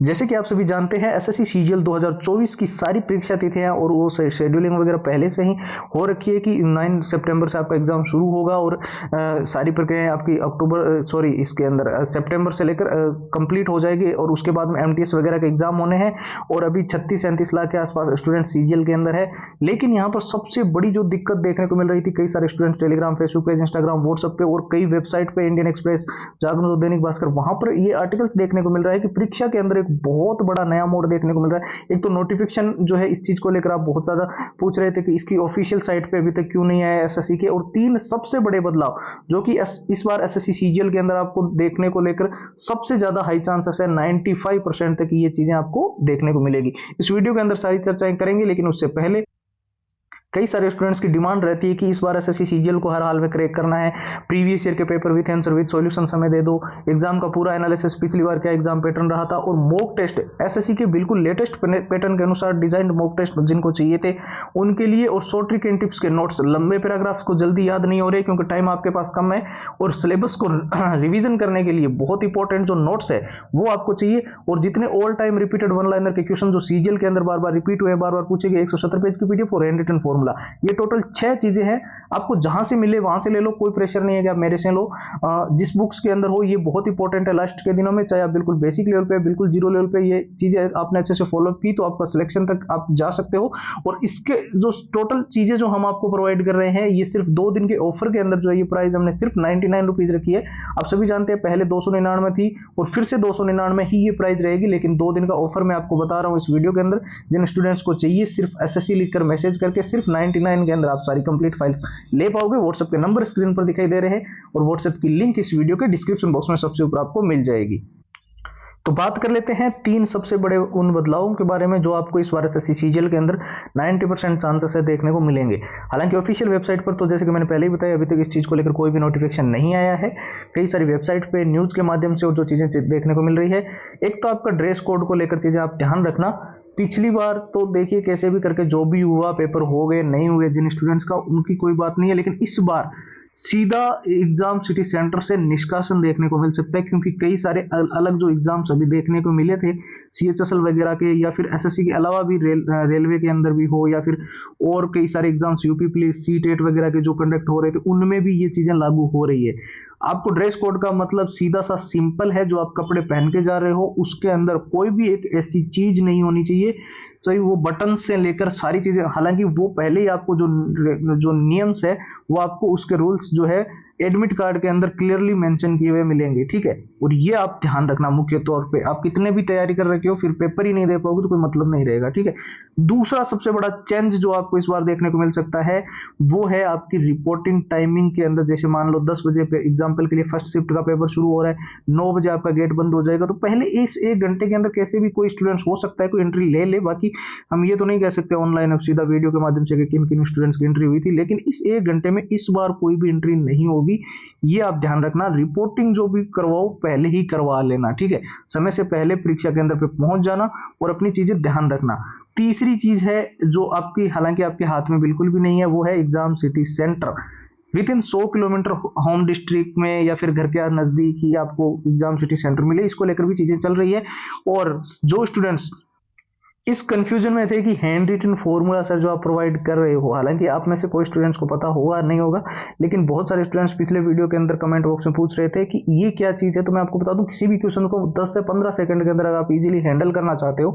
जैसे कि आप सभी जानते हैं एसएससी सीजीएल 2024 की सारी परीक्षा तिथियां और वो शेड्यूलिंग वगैरह पहले से ही हो रखी है कि 9 सितंबर से आपका एग्जाम शुरू होगा और सारी प्रक्रियाएं आपकी इसके अंदर सितंबर से लेकर कंप्लीट हो जाएगी और उसके बाद में एमटीएस वगैरह के एग्जाम होने हैं और अभी 36-37 लाख के आसपास स्टूडेंट सीजीएल के अंदर है। लेकिन यहाँ पर सबसे बड़ी जो दिक्कत देखने को मिल रही थी, कई सारे student Telegram, Facebook page, Instagram, WhatsApp पे और कई वेबसाइट पे, इंडियन एक्सप्रेस, जागरण, दैनिक भास्कर, वहां पर ये आर्टिकल्स देखने को मिल रहा है कि परीक्षा के अंदर एक बहुत बड़ा नया मोड देखने को मिल रहा है। एक तो नोटिफिकेशन जो है इस चीज को लेकर आप बहुत ज्यादा पूछ रहे थे कि इसकी ऑफिशियल साइट पे अभी तक क्यों नहीं आया एसएससी के, और 3 सबसे बड़े बदलाव जो कि इस बार एसएससी सीजीएल के अंदर आपको देखने को लेकर सबसे ज्यादा हाई चांसेस है, 95% तक ये चीजें आपको देखने को मिलेगी। इस वीडियो के अंदर सारी चर्चाएं करेंगे, लेकिन उससे पहले कई सारे स्टूडेंट्स की डिमांड रहती है कि इस बार एसएससी सीजीएल को हर हाल में क्रैक करना है, प्रीवियस ईयर के paper with answer with solution हमें दे दो, एग्जाम का पूरा एनालिसिस, पिछली बार क्या एग्जाम पैटर्न रहा था, और मॉक टेस्ट एसएससी के बिल्कुल लेटेस्ट पैटर्न के अनुसार डिजाइंड मॉक टेस्ट जिनको चाहिए थे उनके लिए, और शॉर्ट ट्रिक एंड टिप्स के नोट्स। लंबे पैराग्राफ्स को जल्दी याद नहीं हो रहे क्योंकि टाइम आपके पास कम है, और सिलेबस को रिविजन करने के लिए बहुत इंपॉर्टेंट जो नोट्स है वो आपको चाहिए, और जितने all time repeated one liner के क्वेश्चन जो सीजीएल के अंदर बार बार रिपीट हुए, बार बार पूछे गए, 170 पेज की पीडीएफ और हैंड रिटन फॉर्मूला, ये टोटल 6 चीजें हैं। आपको जहां से मिले वहां से ले लो, कोई प्रेशर नहीं है कि आप मेरे से लो, जिस बुक्स के अंदर हो। ये बहुत इंपॉर्टेंट है लास्ट के दिनों में, चाहे आप बिल्कुल बेसिक लेवल पे, बिल्कुल जीरो लेवल पे ये चीजें आपने अच्छे से फॉलो की तो आपका सिलेक्शन तक आप जा सकते हो। और इसके जो टोटल चीजें जो हम आपको प्रोवाइड कर रहे हैं, ये सिर्फ 2 दिन के ऑफर के अंदर जो है ये प्राइस हमने सिर्फ 99 रुपीज रखी है। आप सभी जानते हैं पहले 299 थी और फिर से 299 ही ये प्राइस रहेगी, लेकिन 2 दिन का ऑफर मैं आपको बता रहा हूं इस वीडियो के अंदर। जिन स्टूडेंट्स को चाहिए सिर्फ एसएससी लिखकर मैसेज करके सिर्फ 99 के अंदर आप सारी कंप्लीट फाइल्स ले पाओगे। व्हाट्सएप के नंबर स्क्रीन पर दिखाई दे रहे हैं और व्हाट्सएप की लिंक इस वीडियो के डिस्क्रिप्शन बॉक्स में सबसे ऊपर आपको मिल जाएगी। तो बात कर लेते हैं 3 सबसे बड़े उन बदलावों के बारे में जो आपको इस बार एसएससी सीजीएल के अंदर 90% चांसेस है देखने को मिलेंगे। हालांकि ऑफिशियल वेबसाइट पर तो जैसे कि मैंने पहले ही बताया, अभी तक इस चीज को लेकर कोई भी नोटिफिकेशन नहीं आया है। कई सारी वेबसाइट पे न्यूज के माध्यम से और जो चीजें देखने को मिल रही है, एक तो आपका ड्रेस कोड को लेकर चीजें आप ध्यान रखना। पिछली बार तो देखिए कैसे भी करके जो भी हुआ, पेपर हो गए नहीं हुए जिन स्टूडेंट्स का, उनकी कोई बात नहीं है, लेकिन इस बार सीधा एग्जाम सिटी सेंटर से निष्कासन देखने को मिल सकता है, क्योंकि कई सारे अलग जो एग्जाम्स अभी देखने को मिले थे सीएचएसएल वगैरह के, या फिर एसएससी के अलावा भी रेलवे के अंदर भी हो, या फिर और कई सारे एग्जाम्स यूपी पुलिस, सीटेट वगैरह के जो कंडक्ट हो रहे थे, उनमें भी ये चीजें लागू हो रही है। आपको ड्रेस कोड का मतलब सीधा सा सिंपल है, जो आप कपड़े पहन के जा रहे हो उसके अंदर कोई भी एक ऐसी चीज नहीं होनी चाहिए, चाहे वो बटन से लेकर सारी चीजें। हालांकि वो पहले ही आपको जो नियम्स है वो आपको उसके रूल्स जो है एडमिट कार्ड के अंदर क्लियरली मेंशन किए हुए मिलेंगे, ठीक है। और ये आप ध्यान रखना मुख्य तौर पे, आप कितने भी तैयारी कर रखे हो फिर पेपर ही नहीं दे पाओगे तो कोई मतलब नहीं रहेगा, ठीक है। दूसरा सबसे बड़ा चेंज जो आपको इस बार देखने को मिल सकता है वो है आपकी रिपोर्टिंग टाइमिंग के अंदर। जैसे मान लो 10 बजे पे एग्जाम्पल के लिए फर्स्ट शिफ्ट का पेपर शुरू हो रहा है, 9 बजे आपका गेट बंद हो जाएगा, तो पहले इस 1 घंटे के अंदर कैसे भी कोई स्टूडेंट्स हो सकता है कोई एंट्री ले ले। बाकी हम ये तो नहीं कह सकते ऑनलाइन अब सीधा वीडियो के माध्यम से किन किन स्टूडेंट्स की एंट्री हुई थी, लेकिन इस 1 घंटे में इस बार कोई भी एंट्री नहीं होगी, ये आप ध्यान रखना। रिपोर्टिंग जो भी करवाओ पहले ही करवा लेना, ठीक है। समय से पहले परीक्षा केंद्र पे पहुंच जाना और अपनी चीजें ध्यान रखना। तीसरी चीज है जो आपकी, हालांकि आपके हाथ में बिल्कुल भी नहीं है, वो है exam city centre. With in 100 kilometre home district में या फिर घर के नजदीक ही आपको एग्जाम सिटी सेंटर मिले, इसको लेकर भी चीजें चल रही है। और जो स्टूडेंट्स इस कंफ्यूजन में थे कि हैंड रिटन फॉर्मूला सर जो आप प्रोवाइड कर रहे हो, हालांकि आप में से कोई स्टूडेंट्स को पता होगा नहीं होगा, लेकिन बहुत सारे स्टूडेंट्स पिछले वीडियो के अंदर कमेंट बॉक्स में पूछ रहे थे कि ये क्या चीज है। तो मैं आपको बता दूं, किसी भी क्वेश्चन को 10 से 15 सेकंड के अंदर अगर आप इजीली हैंडल करना चाहते हो,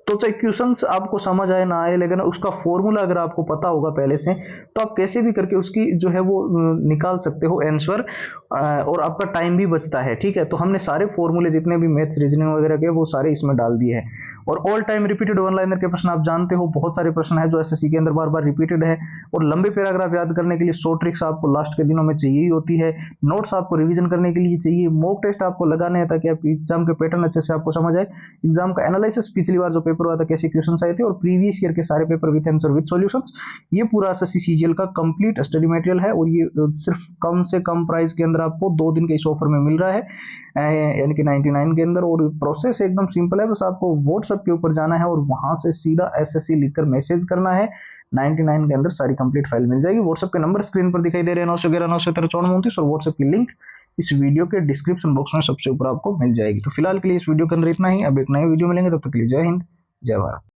तो चाहे क्वेश्चन आपको समझ आए ना आए, लेकिन उसका फॉर्मूला अगर आपको पता होगा पहले से, तो आप कैसे भी करके उसकी जो है वो निकाल सकते हो आंसर, और आपका टाइम भी बचता है, ठीक है। तो हमने सारे फॉर्मूले जितने भी मैथ्स रीजनिंग वगैरह के वो सारे इसमें डाल दिए हैं। और all time repeated one liner के प्रश्न आप जानते हो, बहुत सारे प्रश्न है जो एसएससी के अंदर बार बार रिपीटेड है। और लंबे पैराग्राफ याद करने के लिए शॉर्ट ट्रिक्स आपको लास्ट के दिनों में चाहिए ही होती है, नोट्स आपको रिवीजन करने के लिए चाहिए, मॉक टेस्ट आपको लगाने हैं ताकि आप एग्जाम के पैटर्न अच्छे से आपको समझ आए, एग्जाम का एनालिसिस, पिछली बार जो पेपर हुआ था कैसे क्वेश्चन आए थे, और प्रीवियस ईयर के सारे paper with answer with solutions. ये पूरा एसएससी सीजीएल का कंप्लीट स्टडी मटेरियल है, और ये सिर्फ कम से कम प्राइस के अंदर आपको 2 दिन के इस ऑफर में मिल रहा है, यानी कि 99 के अंदर। और प्रोसेस एकदम सिंपल है, बस आपको व्हाट्सएप के ऊपर जाना है और वहां से सीधा एसएससी लिखकर मैसेज करना है। 99 के अंदर सारी कंप्लीट फाइल मिल जाएगी। व्हाट्सएप के नंबर स्क्रीन पर दिखाई दे रहे हैं, 911 913 9429, और व्हाट्सएप की लिंक इस वीडियो के डिस्क्रिप्शन बॉक्स में सबसे ऊपर आपको मिल जाएगी। तो फिलहाल के लिए इस वीडियो के अंदर इतना ही। अब एक नए वीडियो मिलेंगे, तब तक के लिए जय हिंद, जय भारत।